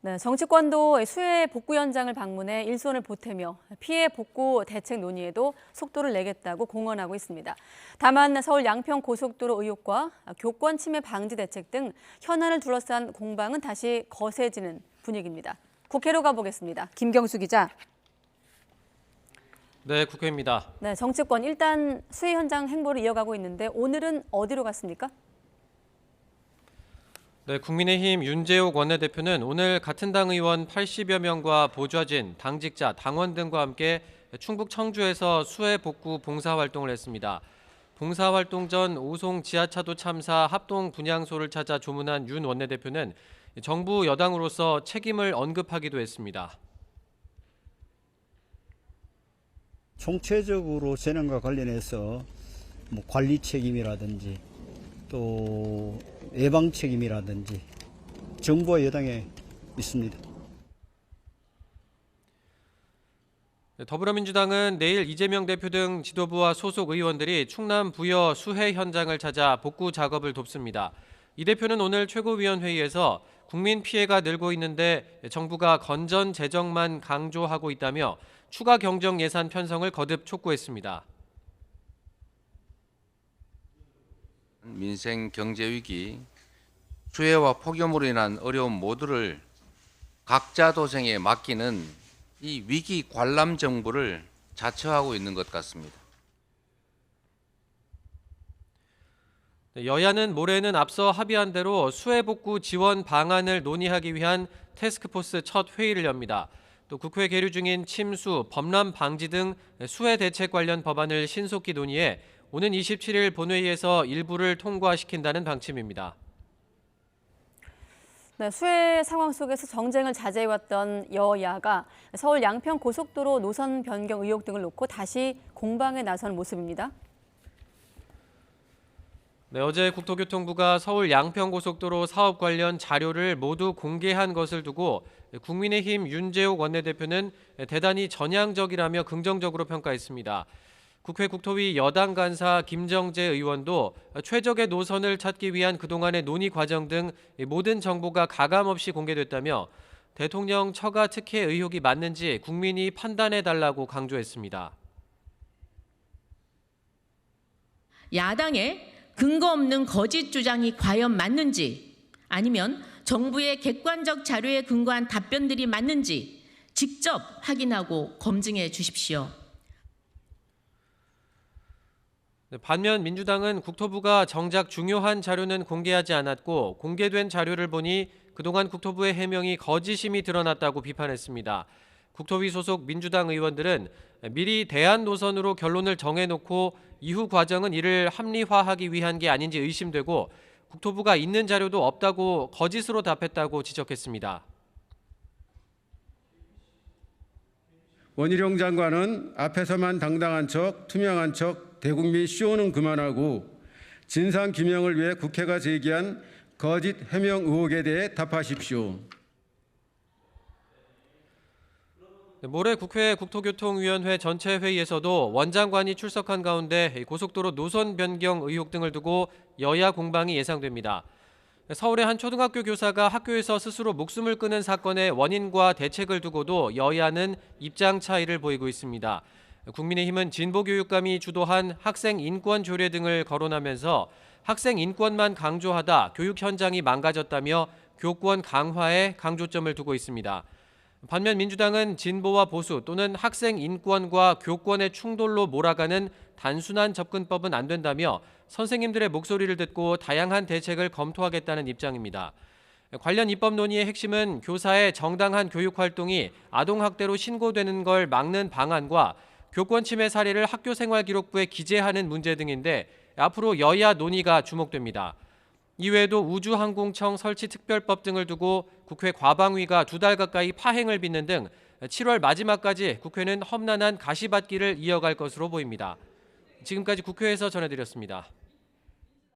네, 정치권도 수해 복구 현장을 방문해 일손을 보태며 피해 복구 대책 논의에도 속도를 내겠다고 공언하고 있습니다. 다만 서울 양평 고속도로 의혹과 교권 침해 방지 대책 등 현안을 둘러싼 공방은 다시 거세지는 분위기입니다. 국회로 가보겠습니다. 김경수 기자. 네, 국회입니다. 네, 정치권 일단 수해 현장 행보를 이어가고 있는데 오늘은 어디로 갔습니까? 네, 국민의힘 윤재욱 원내대표는 오늘 같은 당 의원 80여 명과 보좌진, 당직자, 당원 등과 함께 충북 청주에서 수해 복구 봉사활동을 했습니다. 봉사활동 전 오송 지하차도 참사 합동 분향소를 찾아 조문한 윤 원내대표는 정부 여당으로서 책임을 언급하기도 했습니다. 총체적으로 재난과 관련해서 관리 책임이라든지 또 예방 책임이라든지 정부와 여당에 있습니다. 더불어민주당은 내일 이재명 대표 등 지도부와 소속 의원들이 충남 부여 수해 현장을 찾아 복구 작업을 돕습니다. 이 대표는 오늘 최고위원회의에서 국민 피해가 늘고 있는데 정부가 건전 재정만 강조하고 있다며 추가 경정 예산 편성을 거듭 촉구했습니다. 민생 경제 위기, 수해와 폭염으로 인한 어려움 모두를 각자 도생에 맡기는 이 위기 관람 정부를 자처하고 있는 것 같습니다. 여야는 모레는 앞서 합의한 대로 수해 복구 지원 방안을 논의하기 위한 태스크포스 첫 회의를 엽니다. 또 국회 계류 중인 침수, 범람 방지 등 수해 대책 관련 법안을 신속히 논의해 오는 27일 본회의에서 일부를 통과시킨다는 방침입니다. 네, 수해 상황 속에서 정쟁을 자제해왔던 여야가 서울 양평 고속도로 노선 변경 의혹 등을 놓고 다시 공방에 나선 모습입니다. 네, 어제 국토교통부가 서울 양평고속도로 사업 관련 자료를 모두 공개한 것을 두고 국민의힘 윤재욱 원내대표는 대단히 전향적이라며 긍정적으로 평가했습니다. 국회 국토위 여당 간사 김정재 의원도 최적의 노선을 찾기 위한 그동안의 논의 과정 등 모든 정보가 가감없이 공개됐다며 대통령 처가 특혜 의혹이 맞는지 국민이 판단해달라고 강조했습니다. 야당의 근거 없는 거짓 주장이 과연 맞는지 아니면 정부의 객관적 자료에 근거한 답변들이 맞는지 직접 확인하고 검증해 주십시오. 반면 민주당은 국토부가 정작 중요한 자료는 공개하지 않았고 공개된 자료를 보니 그동안 국토부의 해명이 거짓임이 드러났다고 비판했습니다. 국토위 소속 민주당 의원들은 미리 대안 노선으로 결론을 정해놓고 이후 과정은 이를 합리화하기 위한 게 아닌지 의심되고 국토부가 있는 자료도 없다고 거짓으로 답했다고 지적했습니다. 원희룡 장관은 앞에서만 당당한 척, 투명한 척, 대국민 쇼는 그만하고 진상규명을 위해 국회가 제기한 거짓 해명 의혹에 대해 답하십시오. 모레 국회 국토교통위원회 전체 회의에서도 원 장관이 출석한 가운데 고속도로 노선 변경 의혹 등을 두고 여야 공방이 예상됩니다. 서울의 한 초등학교 교사가 학교에서 스스로 목숨을 끊은 사건의 원인과 대책을 두고도 여야는 입장 차이를 보이고 있습니다. 국민의힘은 진보교육감이 주도한 학생 인권 조례 등을 거론하면서 학생 인권만 강조하다 교육 현장이 망가졌다며 교권 강화에 강조점을 두고 있습니다. 반면 민주당은 진보와 보수 또는 학생 인권과 교권의 충돌로 몰아가는 단순한 접근법은 안 된다며 선생님들의 목소리를 듣고 다양한 대책을 검토하겠다는 입장입니다. 관련 입법 논의의 핵심은 교사의 정당한 교육 활동이 아동학대로 신고되는 걸 막는 방안과 교권 침해 사례를 학교생활기록부에 기재하는 문제 등인데 앞으로 여야 논의가 주목됩니다. 이외에도 우주항공청 설치 특별법 등을 두고 국회 과방위가 2달 가까이 파행을 빚는 등 7월 마지막까지 국회는 험난한 가시밭길을 이어갈 것으로 보입니다. 지금까지 국회에서 전해드렸습니다.